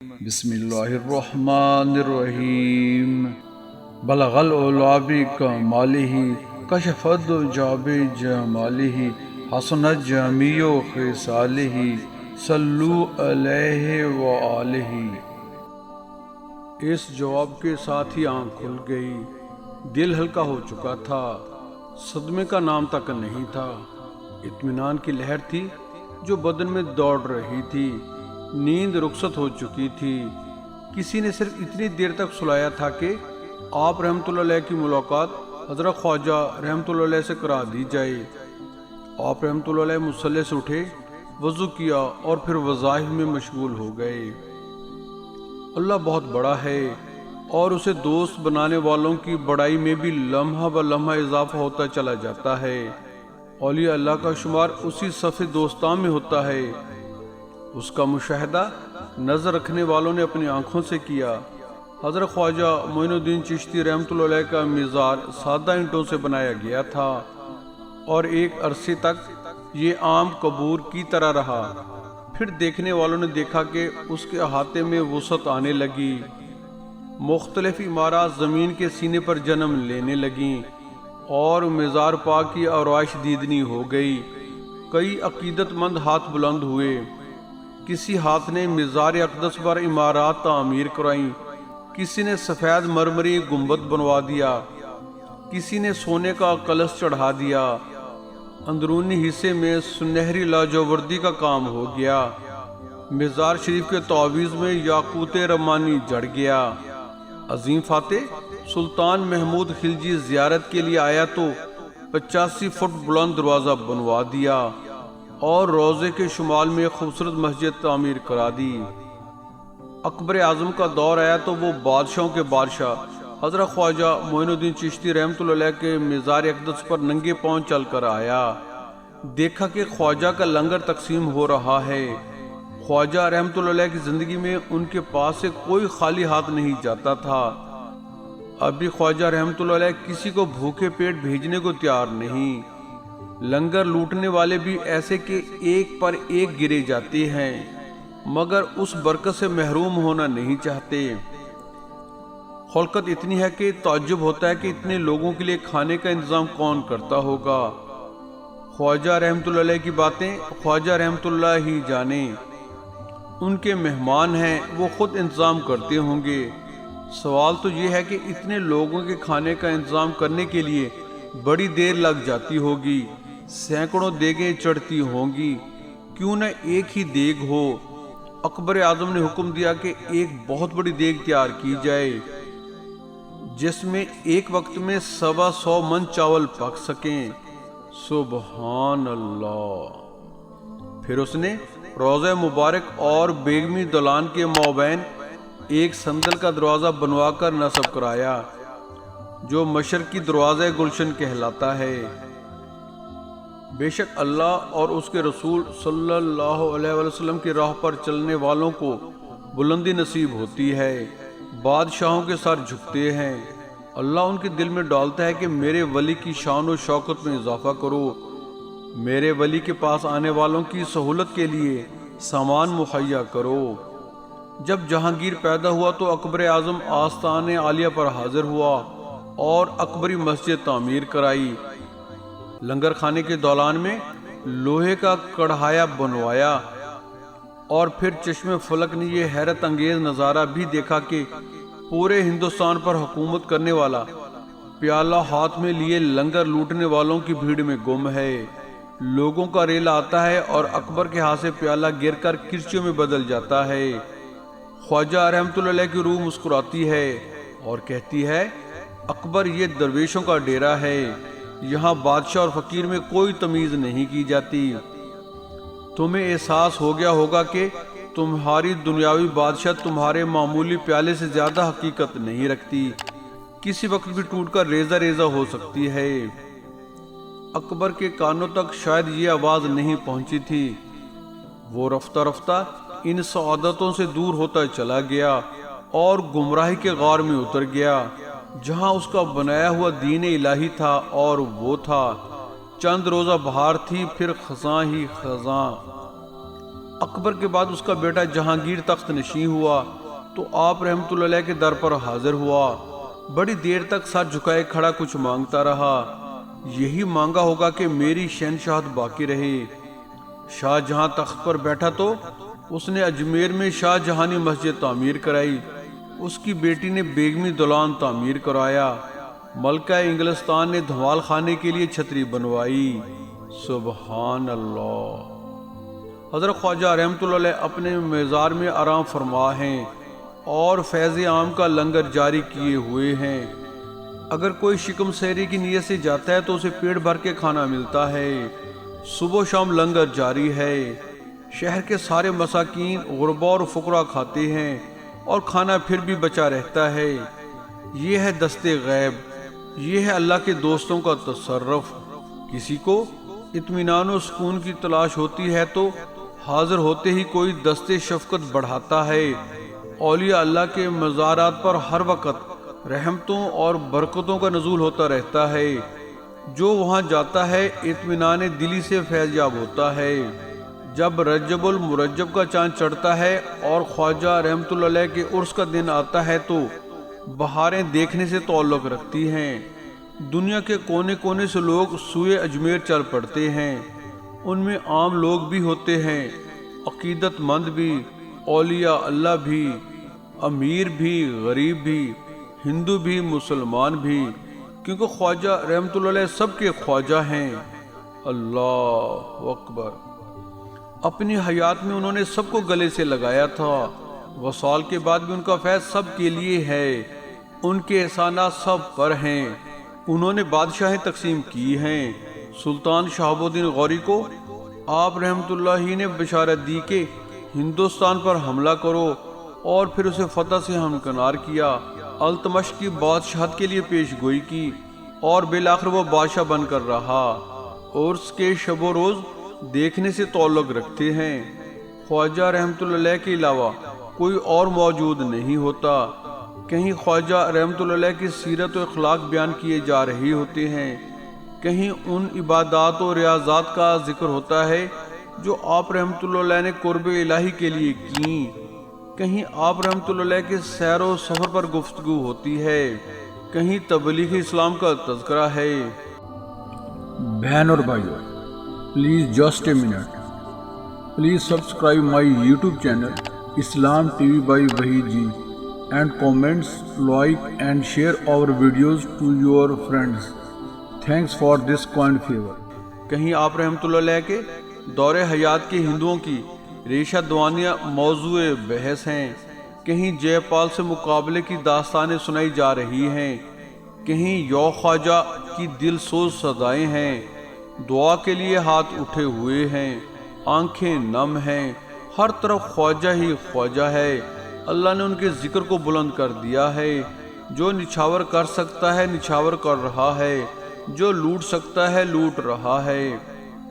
بسم اللہ الرحمن الرحیم بلغ العلا بکمالہ کشف الدجی بجمالہ حسنت جمیع خصالہ صلو علیہ وآلہ۔ اس جواب کے ساتھ ہی آنکھ کھل گئی، دل ہلکا ہو چکا تھا، صدمے کا نام تک نہیں تھا۔ اطمینان کی لہر تھی جو بدن میں دوڑ رہی تھی، نیند رخصت ہو چکی تھی۔ کسی نے صرف اتنی دیر تک سلایا تھا کہ آپ رحمۃ اللہ علیہ کی ملاقات حضرت خواجہ رحمۃ اللہ علیہ سے کرا دی جائے۔ آپ رحمۃ اللہ علیہ مصلی سے اٹھے، وضو کیا اور پھر وظائف میں مشغول ہو گئے۔ اللہ بہت بڑا ہے اور اسے دوست بنانے والوں کی بڑائی میں بھی لمحہ بہ لمحہ اضافہ ہوتا چلا جاتا ہے۔ اولیاء اللہ کا شمار اسی صف دوستان میں ہوتا ہے۔ اس کا مشاہدہ نظر رکھنے والوں نے اپنی آنکھوں سے کیا۔ حضرت خواجہ معین الدین چشتی رحمۃ اللہ علیہ کا مزار سادہ اینٹوں سے بنایا گیا تھا اور ایک عرصے تک یہ عام قبور کی طرح رہا۔ پھر دیکھنے والوں نے دیکھا کہ اس کے احاطے میں وسعت آنے لگی، مختلف عمارات زمین کے سینے پر جنم لینے لگیں اور مزار پاک کی آرائش دیدنی ہو گئی۔ کئی عقیدت مند ہاتھ بلند ہوئے، کسی ہاتھ نے مزار اقدس پر عمارات تعمیر کرائیں، کسی نے سفید مرمری گنبد بنوا دیا، کسی نے سونے کا کلش چڑھا دیا۔ اندرونی حصے میں سنہری لاجوردی کا کام ہو گیا۔ مزار شریف کے تعویذ میں یاقوت رمانی جڑ گیا۔ عظیم فاتح سلطان محمود خلجی زیارت کے لیے آیا تو 85 فٹ بلند دروازہ بنوا دیا اور روضے کے شمال میں خوبصورت مسجد تعمیر کرا دی۔ اکبر اعظم کا دور آیا تو وہ بادشاہوں کے بادشاہ حضرت خواجہ معین الدین چشتی رحمۃ اللہ علیہ کے مزار اقدس پر ننگے پاؤں چل کر آیا۔ دیکھا کہ خواجہ کا لنگر تقسیم ہو رہا ہے۔ خواجہ رحمۃ اللہ علیہ کی زندگی میں ان کے پاس سے کوئی خالی ہاتھ نہیں جاتا تھا۔ ابھی خواجہ رحمۃ اللہ علیہ کسی کو بھوکے پیٹ بھیجنے کو تیار نہیں۔ لنگر لوٹنے والے بھی ایسے کہ ایک پر ایک گرے جاتے ہیں، مگر اس برکت سے محروم ہونا نہیں چاہتے۔ خلقت اتنی ہے کہ تعجب ہوتا ہے کہ اتنے لوگوں کے لیے کھانے کا انتظام کون کرتا ہوگا۔ خواجہ رحمۃ اللہ علیہ کی باتیں خواجہ رحمۃ اللہ ہی جانے، ان کے مہمان ہیں، وہ خود انتظام کرتے ہوں گے۔ سوال تو یہ ہے کہ اتنے لوگوں کے کھانے کا انتظام کرنے کے لیے بڑی دیر لگ جاتی ہوگی، سینکڑوں دیگیں چڑھتی ہوں گی، کیوں نہ ایک ہی دیگ ہو؟ اکبر اعظم نے حکم دیا کہ ایک بہت بڑی دیگ تیار کی جائے جس میں ایک وقت میں 125 من چاول پک سکیں۔ سبحان اللہ۔ پھر اس نے روضہ مبارک اور بیگمی دلان کے مابین ایک صندل کا دروازہ بنوا کر نصب کرایا جو مشرقی دروازہ گلشن کہلاتا ہے۔ بے شک اللہ اور اس کے رسول صلی اللہ علیہ وسلم کی راہ پر چلنے والوں کو بلندی نصیب ہوتی ہے، بادشاہوں کے سر جھکتے ہیں۔ اللہ ان کے دل میں ڈالتا ہے کہ میرے ولی کی شان و شوکت میں اضافہ کرو، میرے ولی کے پاس آنے والوں کی سہولت کے لیے سامان مہیا کرو۔ جب جہانگیر پیدا ہوا تو اکبر اعظم آستان عالیہ پر حاضر ہوا اور اکبری مسجد تعمیر کرائی۔ لنگر خانے کے دولان میں لوہے کا کڑھایا بنوایا اور پھر چشم فلک نے یہ حیرت انگیز نظارہ بھی دیکھا کہ پورے ہندوستان پر حکومت کرنے والا پیالہ ہاتھ میں لیے لنگر لوٹنے والوں کی بھیڑ میں گم ہے۔ لوگوں کا ریلا آتا ہے اور اکبر کے ہاتھ سے پیالہ گر کر کرچیوں میں بدل جاتا ہے۔ خواجہ رحمۃ اللہ علیہ کی روح مسکراتی ہے اور کہتی ہے، اکبر یہ درویشوں کا ڈیرا ہے، یہاں بادشاہ اور فقیر میں کوئی تمیز نہیں کی جاتی۔ تمہیں احساس ہو گیا ہوگا کہ تمہاری دنیاوی بادشاہ تمہارے معمولی پیالے سے زیادہ حقیقت نہیں رکھتی، کسی وقت بھی ٹوٹ کر ریزہ ریزہ ہو سکتی ہے۔ اکبر کے کانوں تک شاید یہ آواز نہیں پہنچی تھی۔ وہ رفتہ رفتہ ان سعادتوں سے دور ہوتا چلا گیا اور گمراہی کے غار میں اتر گیا جہاں اس کا بنایا ہوا دین الہی تھا، اور وہ تھا چند روزہ بہار تھی پھر خزاں ہی خزاں۔ اکبر کے بعد اس کا بیٹا جہانگیر تخت نشین ہوا تو آپ رحمۃ اللہ علیہ کے در پر حاضر ہوا۔ بڑی دیر تک سر جھکائے کھڑا کچھ مانگتا رہا۔ یہی مانگا ہوگا کہ میری شہنشاہت باقی رہے۔ شاہ جہاں تخت پر بیٹھا تو اس نے اجمیر میں شاہ جہانی مسجد تعمیر کرائی، اس کی بیٹی نے بیگمی دولان تعمیر کرایا، ملکہ انگلستان نے دھمال خانے کے لیے چھتری بنوائی۔ سبحان اللہ۔ حضرت خواجہ رحمۃ اللہ علیہ اپنے مزار میں آرام فرما ہیں اور فیض عام کا لنگر جاری کیے ہوئے ہیں۔ اگر کوئی شکم سیری کی نیت سے جاتا ہے تو اسے پیٹ بھر کے کھانا ملتا ہے۔ صبح و شام لنگر جاری ہے۔ شہر کے سارے مساکین، غربا اور فقراء کھاتے ہیں اور کھانا پھر بھی بچا رہتا ہے۔ یہ ہے دست غیب، یہ ہے اللہ کے دوستوں کا تصرف۔ کسی کو اطمینان و سکون کی تلاش ہوتی ہے تو حاضر ہوتے ہی کوئی دست شفقت بڑھاتا ہے۔ اولیاء اللہ کے مزارات پر ہر وقت رحمتوں اور برکتوں کا نزول ہوتا رہتا ہے۔ جو وہاں جاتا ہے اطمینان دلی سے فیض یاب ہوتا ہے۔ جب رجب المرجب کا چاند چڑھتا ہے اور خواجہ رحمۃ اللہ علیہ کے عرس کا دن آتا ہے تو بہاریں دیکھنے سے تعلق رکھتی ہیں۔ دنیا کے کونے کونے سے لوگ سوئے اجمیر چل پڑتے ہیں۔ ان میں عام لوگ بھی ہوتے ہیں، عقیدت مند بھی، اولیاء اللہ بھی، امیر بھی، غریب بھی، ہندو بھی، مسلمان بھی، کیونکہ خواجہ رحمۃ اللہ علیہ سب کے خواجہ ہیں۔ اللہ اکبر۔ اپنی حیات میں انہوں نے سب کو گلے سے لگایا تھا۔ وصال کے بعد بھی ان کا فیض سب کے لیے ہے، ان کے احسانات سب پر ہیں۔ انہوں نے بادشاہیں تقسیم کی ہیں۔ سلطان شہاب الدین غوری کو آپ رحمۃ اللہ ہی نے بشارت دی کہ ہندوستان پر حملہ کرو اور پھر اسے فتح سے ہمکنار کیا۔ التمش کی بادشاہت کے لیے پیش گوئی کی اور بالآخر وہ بادشاہ بن کر رہا۔ عرس کے شب و روز دیکھنے سے تعلق رکھتے ہیں۔ خواجہ رحمۃ اللہ علیہ کے علاوہ کوئی اور موجود نہیں ہوتا۔ کہیں خواجہ رحمۃ اللہ علیہ کی سیرت و اخلاق بیان کیے جا رہے ہوتے ہیں، کہیں ان عبادات و ریاضات کا ذکر ہوتا ہے جو آپ رحمۃ اللہ علیہ نے قرب الہی کے لیے کیں، کہیں آپ رحمۃ اللہ علیہ کے سیر و سفر پر گفتگو ہوتی ہے، کہیں تبلیغ اسلام کا تذکرہ ہے۔ بہن اور بھائیو، please just a minute, please subscribe my YouTube channel Islam T V by Waheed ji and comments, like and share our videos to your friends. Thanks for this kind favour. کہیں آپ رحمۃ اللہ علیہ کے دور حیات کے ہندوؤں کی ریشہ دوانیاں موضوع بحث ہیں، کہیں جے پال سے مقابلے کی داستانیں سنائی جا رہی ہیں، کہیں یو خواجہ کی دل سوز صدائیں ہیں، دعا کے لیے ہاتھ اٹھے ہوئے ہیں، آنکھیں نم ہیں، ہر طرف خواجہ ہی خواجہ ہے۔ اللہ نے ان کے ذکر کو بلند کر دیا ہے۔ جو نچھاور کر سکتا ہے نچھاور کر رہا ہے، جو لوٹ سکتا ہے لوٹ رہا ہے۔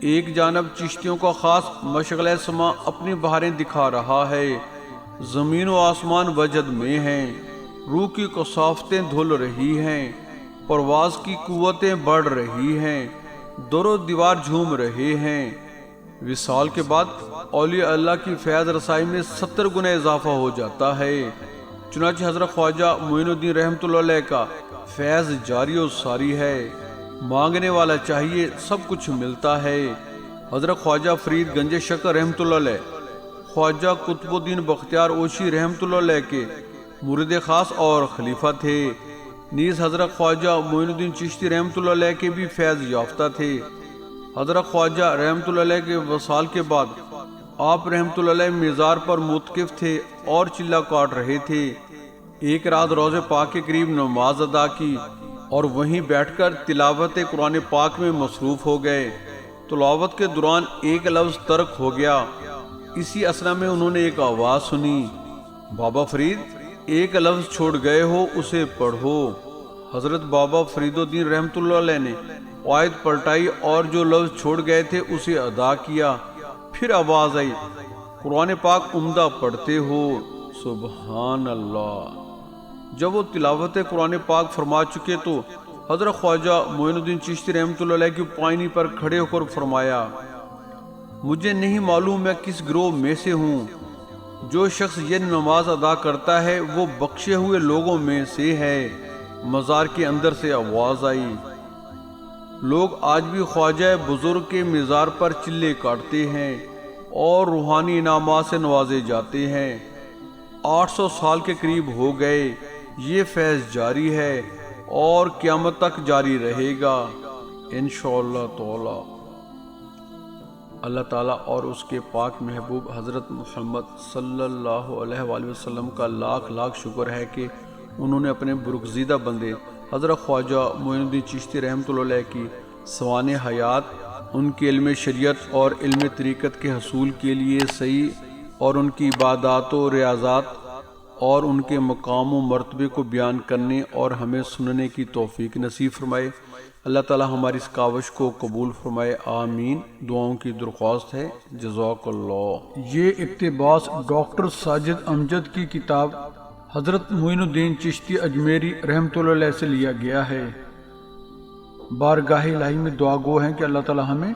ایک جانب چشتیوں کا خاص مشغلہ سما اپنی بہاریں دکھا رہا ہے، زمین و آسمان وجد میں ہیں، روح کی کثافتیں دھل رہی ہیں، پرواز کی قوتیں بڑھ رہی ہیں، در و دیوار جھوم رہے ہیں۔ وصال کے بعد اولیاء اللہ کی فیض رسائی میں 70 گنا اضافہ ہو جاتا ہے۔ چنانچہ حضرت خواجہ معین الدین رحمۃ اللہ علیہ کا فیض جاری و ساری ہے، مانگنے والا چاہیے سب کچھ ملتا ہے۔ حضرت خواجہ فرید گنج شکر رحمۃ اللہ علیہ خواجہ قطب الدین بختیار اوشی رحمۃ اللہ علیہ کے مرید خاص اور خلیفہ تھے، نیز حضرت خواجہ معین الدین چشتی رحمۃ اللہ علیہ کے بھی فیض یافتہ تھے۔ حضرت خواجہ رحمۃ اللہ علیہ کے وصال کے بعد آپ رحمۃ اللہ علیہ مزار پر متکف تھے اور چلہ کاٹ رہے تھے۔ ایک رات روضہ پاک کے قریب نماز ادا کی اور وہیں بیٹھ کر تلاوت قرآن پاک میں مصروف ہو گئے۔ تلاوت کے دوران ایک لفظ ترک ہو گیا۔ اسی اثنا میں انہوں نے ایک آواز سنی، بابا فرید ایک لفظ چھوڑ گئے ہو، اسے پڑھو۔ حضرت بابا فرید الدین رحمۃ اللہ علیہ نے آیت پلٹائی اور جو لفظ چھوڑ گئے تھے اسے ادا کیا۔ پھر آواز آئی، قرآن پاک عمدہ پڑھتے ہو۔ سبحان اللہ۔ جب وہ تلاوت قرآن پاک فرما چکے تو حضرت خواجہ معین الدین چشتی رحمۃ اللہ علیہ کی پائنی پر کھڑے ہو کر فرمایا، مجھے نہیں معلوم میں کس گروہ میں سے ہوں، جو شخص یہ نماز ادا کرتا ہے وہ بخشے ہوئے لوگوں میں سے ہے۔ مزار کے اندر سے آواز آئی، لوگ آج بھی خواجہ بزرگ کے مزار پر چلے کاٹتے ہیں اور روحانی انعامات سے نوازے جاتے ہیں۔ 800 سال کے قریب ہو گئے، یہ فیض جاری ہے اور قیامت تک جاری رہے گا انشاءاللہ تعالی۔ اللہ تعالیٰ اور اس کے پاک محبوب حضرت محمد صلی اللہ علیہ وآلہ وسلم کا لاکھ لاکھ شکر ہے کہ انہوں نے اپنے برگزیدہ بندے حضرت خواجہ معین الدین چشتی رحمۃ اللہ علیہ کی سوانح حیات، ان کے علم شریعت اور علم طریقت کے حصول کے لیے صحیح اور ان کی عبادات و ریاضات اور ان کے مقام و مرتبے کو بیان کرنے اور ہمیں سننے کی توفیق نصیب فرمائے۔ اللہ تعالیٰ ہماری اس کاوش کو قبول فرمائے، آمین۔ دعاؤں کی درخواست ہے، جزاک اللہ۔ یہ اقتباس ڈاکٹر ساجد امجد کی کتاب حضرت معین الدین چشتی اجمیری رحمۃ اللہ علیہ سے لیا گیا ہے۔ بارگاہ الہی میں دعا گو ہیں کہ اللہ تعالیٰ ہمیں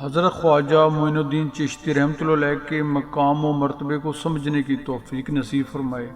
حضرت خواجہ معین الدین چشتی رحمۃ اللہ علیہ کے مقام و مرتبے کو سمجھنے کی توفیق نصیب فرمائے۔